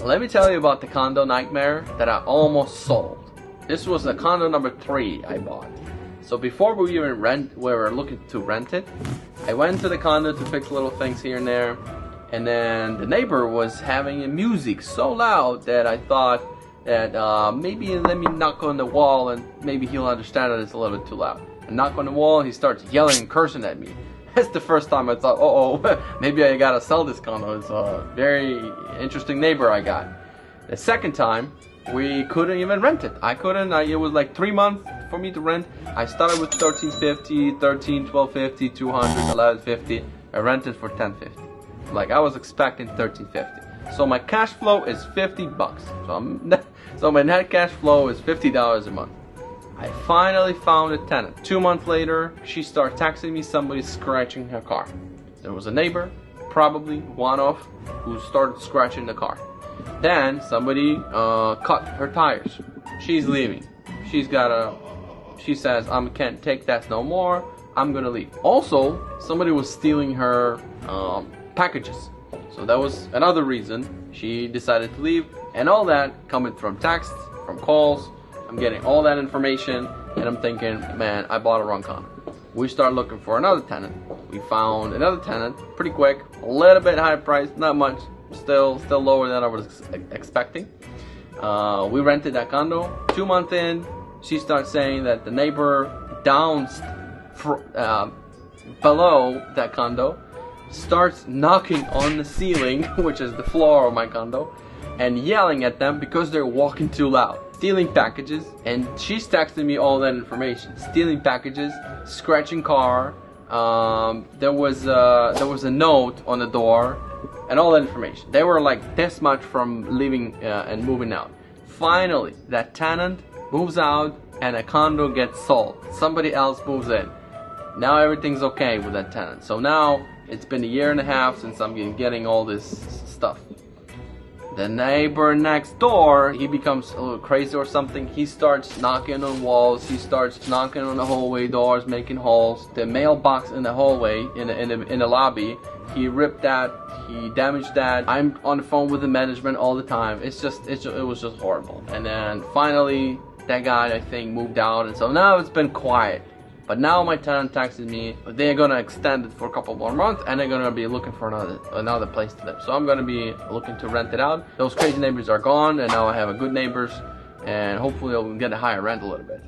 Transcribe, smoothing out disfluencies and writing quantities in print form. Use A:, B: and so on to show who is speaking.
A: let me tell you about the condo nightmare that I almost sold. This was the condo number 3 I bought. So before we were looking to rent it, I went to the condo to fix little things here and there, and then the neighbor was having music so loud that I thought that maybe let me knock on the wall and maybe he'll understand that it's a little bit too loud. I knock on the wall, he starts yelling and cursing at me. That's the first time I thought, maybe I gotta sell this condo. It's a very interesting neighbor I got. The second time, we couldn't even rent it. I couldn't, it was like 3 months for me to rent. I started with $13.50, $13, $12.50, $200, $11.50. I rented for $10.50. Like I was expecting $13.50. So my cash flow is 50 bucks. So my net cash flow is $50 a month. I finally found a tenant. 2 months later, she started texting me somebody scratching her car. There was a neighbor, probably one-off, who started scratching the car. Then somebody cut her tires. She's leaving. She says, I can't take that no more. I'm gonna leave. Also, somebody was stealing her packages. So that was another reason she decided to leave. And all that coming from texts, from calls. I'm getting all that information and I'm thinking, man, I bought a wrong condo. We start looking for another tenant. We found another tenant pretty quick, a little bit higher price, not much, still lower than I was expecting. We rented that condo. 2 months in, she starts saying that the neighbor down below that condo starts knocking on the ceiling, which is the floor of my condo, and yelling at them because they're walking too loud. Stealing packages, and she's texting me all that information. Stealing packages, scratching car. There was a note on the door, and all that information. They were like this much from leaving and moving out. Finally, that tenant moves out, and a condo gets sold. Somebody else moves in. Now everything's okay with that tenant. So now it's been 1.5 years since I'm getting all this stuff. The neighbor next door, he becomes a little crazy or something. He starts knocking on walls. He starts knocking on the hallway doors, making holes. The mailbox in the hallway, in the lobby, he ripped that. He damaged that. I'm on the phone with the management all the time. It was just horrible. And then finally, that guy I think moved out, and so now it's been quiet. But now my tenant texted me, they're gonna extend it for a couple more months and they're gonna be looking for another place to live. So I'm gonna be looking to rent it out. Those crazy neighbors are gone and now I have a good neighbors and hopefully I'll get a higher rent a little bit.